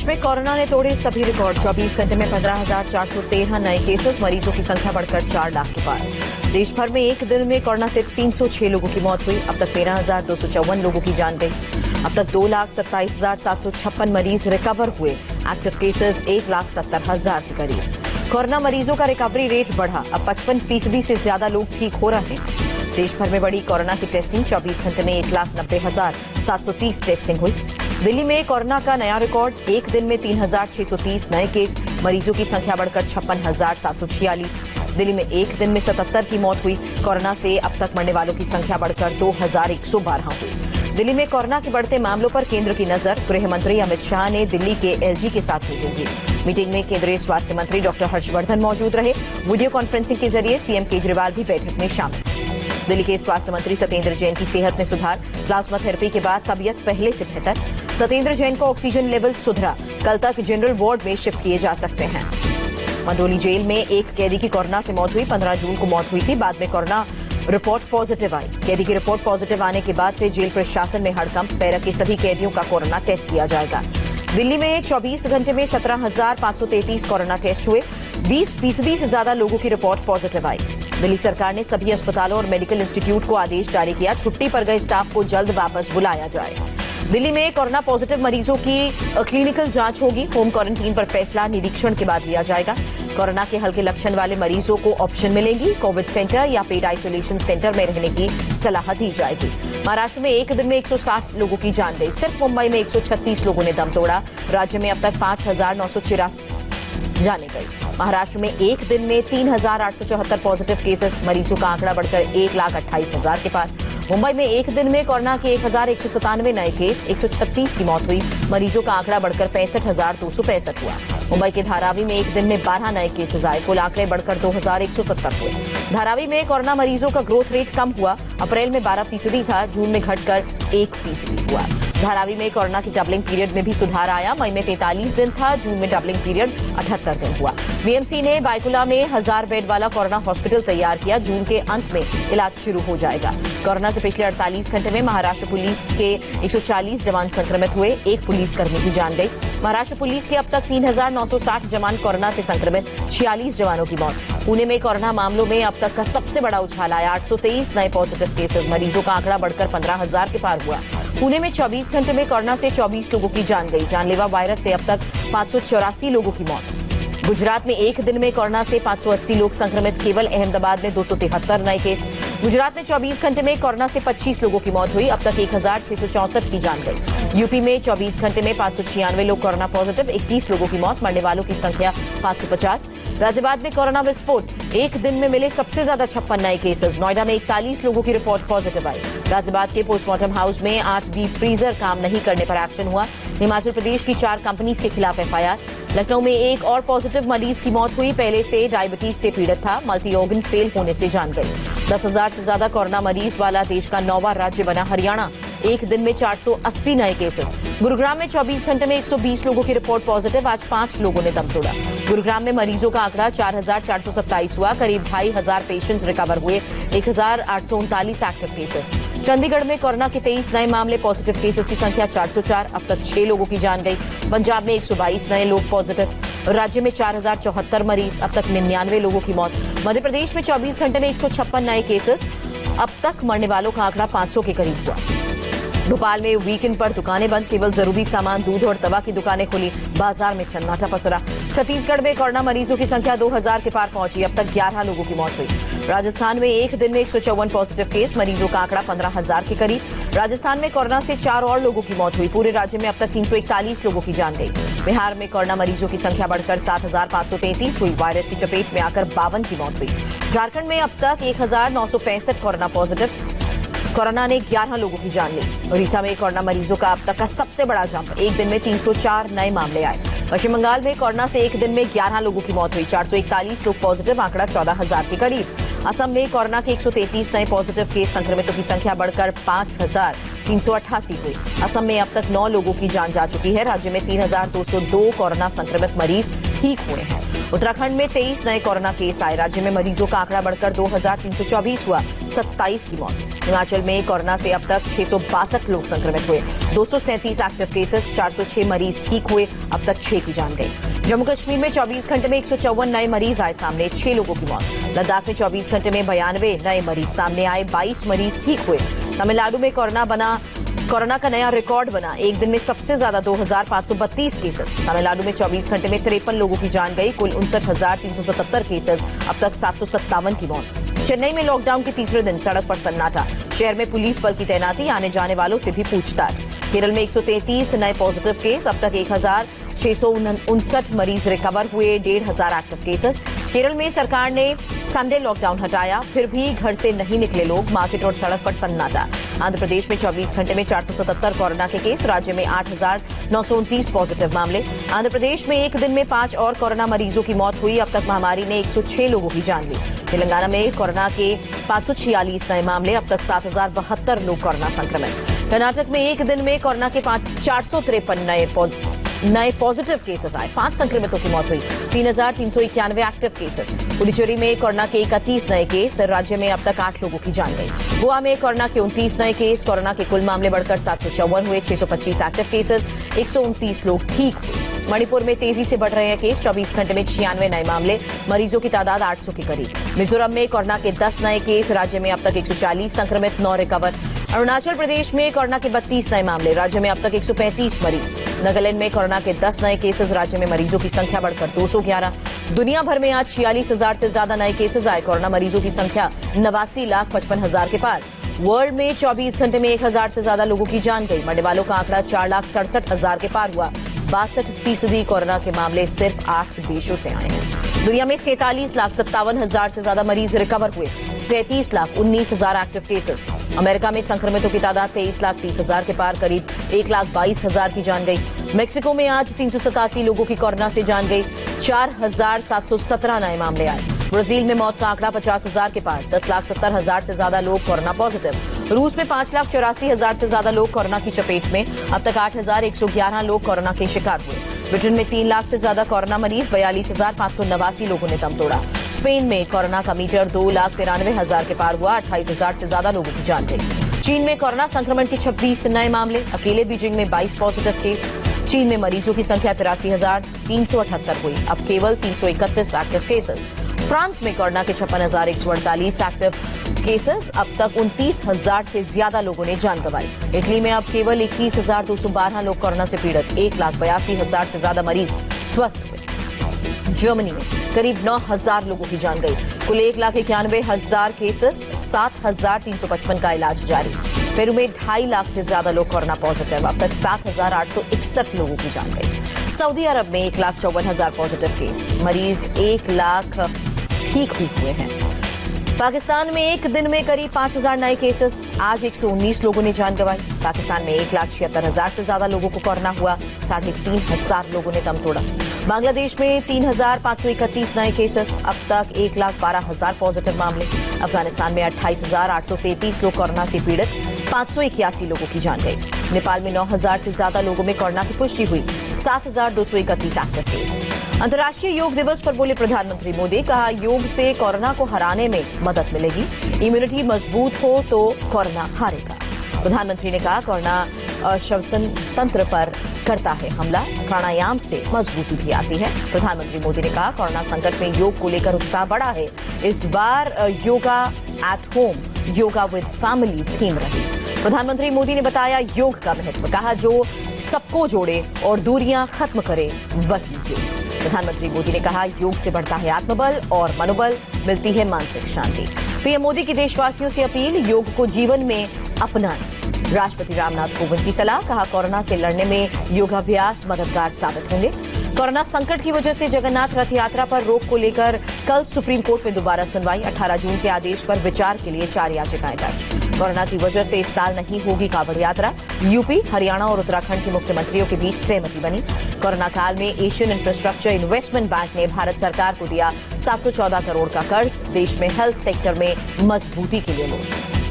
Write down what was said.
देश में कोरोना ने तोड़े सभी रिकॉर्ड। 24 घंटे में 15,413 नए केसेस, मरीजों की संख्या बढ़कर 4 लाख के पार। देश भर में एक दिन में कोरोना से 306 लोगों की मौत हुई। अब तक 13,254 लोगों की जान गई। अब तक 2,27,756 मरीज रिकवर हुए। एक्टिव केसेस 1,70,000 के करीब। कोरोना मरीजों का रिकवरी रेट बढ़ा। अब 55% से ज्यादा लोग ठीक हो रहे हैं। देश भर में बढ़ी कोरोना की टेस्टिंग। 24 घंटे में 1,90,730 टेस्टिंग हुई। दिल्ली में कोरोना का नया रिकॉर्ड। एक दिन में 3,630 नए केस, मरीजों की संख्या बढ़कर 56,746। दिल्ली में एक दिन में 77 की मौत हुई। कोरोना से अब तक मरने वालों की संख्या बढ़कर 2,112 हुई। दिल्ली में कोरोना के बढ़ते मामलों पर केंद्र की नजर। गृह मंत्री अमित शाह ने दिल्ली के एलजी के साथ मीटिंग की। मीटिंग में केंद्रीय स्वास्थ्य मंत्री डॉक्टर हर्षवर्धन मौजूद रहे। वीडियो कॉन्फ्रेंसिंग के जरिए सीएम केजरीवाल भी बैठक में शामिल। दिल्ली के स्वास्थ्य मंत्री सत्येंद्र जैन की सेहत में सुधार। प्लाज्मा थेरेपी के बाद तबीयत पहले से बेहतर। सत्येंद्र जैन का ऑक्सीजन लेवल सुधरा। कल तक जनरल वार्ड में शिफ्ट किए जा सकते हैं। मंडोली जेल में एक कैदी की कोरोना से मौत हुई। 15 जून को मौत हुई थी। बाद में कोरोना रिपोर्ट पॉजिटिव आई। कैदी की रिपोर्ट पॉजिटिव आने के बाद से जेल प्रशासन में हड़कंप। पैरा के सभी कैदियों का कोरोना टेस्ट किया जाएगा। दिल्ली में 24 घंटे में 17,533 कोरोना टेस्ट हुए। 20% से ज्यादा लोगों की रिपोर्ट पॉजिटिव आई। दिल्ली सरकार ने सभी अस्पतालों और मेडिकल इंस्टीट्यूट को आदेश जारी किया। छुट्टी पर गए स्टाफ को जल्द वापस बुलाया जाए। दिल्ली में कोरोना पॉजिटिव मरीजों की क्लिनिकल जांच होगी। होम क्वारंटीन पर फैसला निरीक्षण के बाद लिया जाएगा। कोरोना के हल्के लक्षण वाले मरीजों को ऑप्शन मिलेंगी। कोविड सेंटर या पेड आइसोलेशन सेंटर में रहने की सलाह दी जाएगी। महाराष्ट्र में एक दिन में 160 लोगों की जान गई। सिर्फ मुंबई में 136 लोगों ने दम तोड़ा। राज्य में अब तक 5,984 जाने गई। महाराष्ट्र में एक दिन में 3,874 पॉजिटिव केसेस, मरीजों का आंकड़ा बढ़कर 1,28,000 के पार। मुंबई में एक दिन में कोरोना के 1,197 नए केस, 136 की मौत हुई। मरीजों का आंकड़ा बढ़कर 65,265 हुआ। मुंबई के धारावी में एक दिन में 12 नए केसेस आए। कुल आंकड़े बढ़कर 2,170 हुए। धारावी में कोरोना मरीजों का ग्रोथ रेट कम हुआ। अप्रैल में 12% था, जून में घटकर 1% हुआ। धारावी में कोरोना की डबलिंग पीरियड में भी सुधार आया। मई में 43 दिन था, जून में डबलिंग पीरियड 78 दिन हुआ। बीएमसी ने बायकुला में 1000 बेड वाला कोरोना हॉस्पिटल तैयार किया। जून के अंत में इलाज शुरू हो जाएगा। कोरोना से पिछले 48 घंटे में महाराष्ट्र पुलिस के 140 जवान संक्रमित हुए। एक पुलिसकर्मी की जान गई। महाराष्ट्र पुलिस के अब तक 3,960 जवान कोरोना से संक्रमित, 46 जवानों की मौत। पुणे में कोरोना मामलों में अब तक का सबसे बड़ा उछाल आया। 823 नए पॉजिटिव केसेस, मरीजों का आंकड़ा बढ़कर 15,000 के पार हुआ। पुणे में 24 घंटे में कोरोना से 24 लोगों की जान गई। जानलेवा वायरस से अब तक 584 लोगों की मौत। गुजरात में एक दिन में कोरोना से 580 लोग संक्रमित। केवल अहमदाबाद में 273 नए केस। गुजरात में 24 घंटे में कोरोना से 25 लोगों की मौत हुई। अब तक 1,664 की जान गई। यूपी में 24 घंटे में 596 लोग कोरोना पॉजिटिव, 21 लोगों की मौत। मरने वालों की संख्या 550। गाजियाबाद में कोरोना विस्फोट। एक दिन में मिले सबसे ज्यादा 56 नए केसेस। नोएडा में 41 लोगों की रिपोर्ट पॉजिटिव आई। गाजियाबाद के पोस्टमार्टम हाउस में 8 डीप फ्रीजर काम नहीं करने पर एक्शन हुआ। हिमाचल प्रदेश की 4 कंपनीज के खिलाफ एफआईआर। लखनऊ में एक और पॉजिटिव मरीज की मौत हुई। पहले से डायबिटीज से पीड़ित था, मल्टी ऑर्गन फेल होने से जान गई। 10,000 से ज्यादा कोरोना मरीज वाला देश का 9वां राज्य बना हरियाणा। एक दिन में 480 नए केसेस। गुरुग्राम में 24 घंटे में 120 लोगों की रिपोर्ट पॉजिटिव। आज 5 लोगों ने दम तोड़ा। गुरुग्राम में मरीजों का आंकड़ा 4,427 हुआ। करीब 2,500 पेशेंट्स रिकवर हुए। 1,839 एक्टिव केसेस। चंडीगढ़ में कोरोना के 23 नए मामले। पॉजिटिव केसेस की संख्या 404। अब तक 6 लोगों की जान गई। पंजाब में 122 नए लोग पॉजिटिव। राज्य में 4,074 मरीज। अब तक 99 लोगों की मौत। मध्य प्रदेश में 24 घंटे में 156 नए केसेस। अब तक मरने वालों का आंकड़ा 500 के करीब हुआ। भोपाल में वीकेंड पर दुकानें बंद। केवल जरूरी सामान, दूध और दवा की दुकानें खुली। बाजार में सन्नाटा पसरा। छत्तीसगढ़ में कोरोना मरीजों की संख्या 2,000 के पार पहुंची। अब तक 11 लोगों की मौत हुई। राजस्थान में एक दिन में 154 पॉजिटिव केस, मरीजों का आंकड़ा 15,000 के करीब। राजस्थान में कोरोना से 4 और लोगों की मौत हुई। पूरे राज्य में अब तक 341 लोगों की जान गई। बिहार में कोरोना मरीजों की संख्या बढ़कर 7,533 हुई। वायरस की चपेट में आकर 52 की मौत हुई। झारखंड में अब तक 1,965 कोरोना पॉजिटिव। कोरोना ने 11 लोगों की जान ली। उड़ीसा में कोरोना मरीजों का अब तक का सबसे बड़ा जंप। एक दिन में 304 नए मामले आए। पश्चिम बंगाल में कोरोना से एक दिन में 11 लोगों की मौत हुई। 441 लोग पॉजिटिव, आंकड़ा 14,000 के करीब। असम में कोरोना के 133 नए पॉजिटिव केस, संक्रमितों की संख्या बढ़कर 5,388 हुई। असम में अब तक 9 लोगों की जान जा चुकी है। राज्य में 3,202 कोरोना संक्रमित मरीज ठीक हुए हैं। उत्तराखंड में 23 नए कोरोना केस आए। राज्य में मरीजों का आंकड़ा बढ़कर 2,324 हुआ, 27 की मौत। हिमाचल में कोरोना से अब तक 662 लोग संक्रमित हुए, 237 एक्टिव केसेस, 406 मरीज ठीक हुए, अब तक 6 की जान गई। जम्मू कश्मीर में 24 घंटे में 154 नए मरीज आए सामने, 6 लोगों की मौत। लद्दाख में 24 घंटे में 92 नए मरीज सामने आए, 22 मरीज ठीक हुए। तमिलनाडु में कोरोना का नया रिकॉर्ड बना, एक दिन में सबसे ज्यादा 2,532 केसेस। तमिलनाडु में 24 घंटे में 53 लोगों की जान गई, कुल 59,377 केसेस, अब तक 757 की मौत। चेन्नई में लॉकडाउन के तीसरे दिन सड़क पर सन्नाटा, शहर में पुलिस बल की तैनाती, आने जाने वालों से भी पूछताछ। केरल में 133 नए पॉजिटिव केस, अब तक 1,659 मरीज रिकवर हुए, 1,500 एक्टिव केसेस। केरल में सरकार ने संडे लॉकडाउन हटाया, फिर भी घर से नहीं निकले लोग, मार्केट और सड़क पर सन्नाटा। आंध्र प्रदेश में 24 घंटे में 477 कोरोना के केस, राज्य में 8,929 पॉजिटिव मामले। आंध्र प्रदेश में एक दिन में 5 और कोरोना मरीजों की मौत हुई, अब तक महामारी ने 106 लोगों की जान ली। तेलंगाना में कोरोना के 546 नए मामले, अब तक 7,072 लोग कोरोना संक्रमित। कर्नाटक में एक दिन में कोरोना के 453 नए पॉजिटिव केसेस आए, 5 संक्रमितों की मौत हुई, 3,391 एक्टिव केसेस। पुडुचेरी में कोरोना के 31 नए केस, राज्य में अब तक 8 लोगों की जान गई। गोवा में कोरोना के 29 नए केस, कोरोना के कुल मामले बढ़कर 754 हुए, 625 एक्टिव केसेस, 129 लोग ठीक हुए। मणिपुर में तेजी से बढ़ रहे हैं केस, 24 घंटे में 96 नए मामले, मरीजों की तादाद 800 के करीब। मिजोरम में कोरोना के 10 नए केस, राज्य में अब तक 140 संक्रमित, 9 रिकवर। अरुणाचल प्रदेश में कोरोना के 32 नए मामले, राज्य में अब तक 135 मरीज। नागालैंड में कोरोना के 10 नए केसेस, राज्य में मरीजों की संख्या बढ़कर 211। दुनिया भर में आज 46,000 से ज्यादा नए केसेस आए, कोरोना मरीजों की संख्या 89,55,000 के पार। वर्ल्ड में 24 घंटे में 1,000 से ज्यादा लोगों की जान गई, मरने वालों का आंकड़ा 4,67,000 के पार हुआ। 62% कोरोना के मामले सिर्फ 8 देशों से आए हैं। दुनिया में 47,57,000 से ज्यादा मरीज रिकवर हुए, 37,19,000 एक्टिव केसेस। अमेरिका में संक्रमितों की तादाद 23,30,000 के पार, करीब 1,22,000 की जान गई। मेक्सिको में आज 387 लोगों की कोरोना से जान गई, 4,717 नए मामले आए। ब्राजील में मौत का आंकड़ा 50,000 के पार, 10,70,000 से ज्यादा लोग कोरोना पॉजिटिव। रूस में 5,84,000 से ज्यादा लोग कोरोना की चपेट में, अब तक 8,111 लोग कोरोना के शिकार हुए। ब्रिटेन में 3 लाख से ज्यादा कोरोना मरीज, 42,589 लोगों ने दम तोड़ा। स्पेन में कोरोना का मीटर 2,93,000 के पार हुआ, 28,000 से ज्यादा लोगों की जान गई। चीन में कोरोना संक्रमण के 26 नए मामले, अकेले बीजिंग में 22 पॉजिटिव केस। चीन में मरीजों की संख्या 83,378 हुई, अब केवल 331 एक्टिव केसेस। फ्रांस में कोरोना के 56,148 एक्टिव केसेस, अब तक 29,000 से ज्यादा लोगों ने जान गंवाई। इटली में अब केवल 21,212 लोग कोरोना से पीड़ित, 1,82,000 से ज्यादा मरीज स्वस्थ हुए। जर्मनी में करीब 9,000 लोगों की जान गई, कुल 1,91,000 केसेस, 7,355 का इलाज जारी। पेरू में 2.5 लाख से ज्यादा लोग कोरोना पॉजिटिव, अब तक 7,861 लोगों की जान गई। सऊदी अरब में 1,54,000 पॉजिटिव केस, मरीज 1 लाख ठीक भी हुए हैं। पाकिस्तान में एक दिन में करीब 5,000 नए केसेस, आज 119 लोगों ने जान गंवाई। पाकिस्तान में 1,76,000 से ज्यादा लोगों को कोरोना हुआ, 3,500 लोगों ने दम तोड़ा। बांग्लादेश में 3,531 नए केसेस, अब तक 1,12,000 पॉजिटिव मामले। अफगानिस्तान में 28,833 लोग कोरोना से पीड़ित, 581 लोगों की जान गई। नेपाल में 9,000 से ज्यादा लोगों में कोरोना की पुष्टि हुई, 7,231 एक्टिव केस। अंतर्राष्ट्रीय योग दिवस पर बोले प्रधानमंत्री मोदी, कहा योग से कोरोना को हराने में मदद मिलेगी, इम्यूनिटी मजबूत हो तो कोरोना हारेगा। प्रधानमंत्री ने कहा कोरोना श्वसन तंत्र पर करता है हमला, प्राणायाम से मजबूती भी आती है। प्रधानमंत्री मोदी ने कहा कोरोना संकट में योग को लेकर उत्साह बढ़ा है, इस बार yoga at home, yoga with family theme रही। प्रधानमंत्री मोदी ने बताया योग का महत्व, कहा जो सबको जोड़े और दूरियां खत्म करे वही योग। प्रधानमंत्री मोदी ने कहा योग से बढ़ता है आत्मबल और मनोबल, मिलती है मानसिक शांति। पीएम मोदी की देशवासियों से अपील, योग को जीवन में अपनाएं, राष्ट्रपति रामनाथ कोविंद की सलाह, कहा कोरोना से लड़ने में योगाभ्यास मददगार साबित होंगे। कोरोना संकट की वजह से जगन्नाथ रथ यात्रा पर रोक को लेकर कल सुप्रीम कोर्ट में दोबारा सुनवाई। 18 जून के आदेश पर विचार के लिए 4 याचिकाएं दर्ज। कोरोना की वजह से इस साल नहीं होगी कांवड़ यात्रा। यूपी, हरियाणा और उत्तराखंड के मुख्यमंत्रियों के बीच सहमति बनी। कोरोना काल में एशियन इंफ्रास्ट्रक्चर इन्वेस्टमेंट बैंक ने भारत सरकार को दिया 714 करोड़ का कर्ज। देश में हेल्थ सेक्टर में मजबूती के लिए लोन।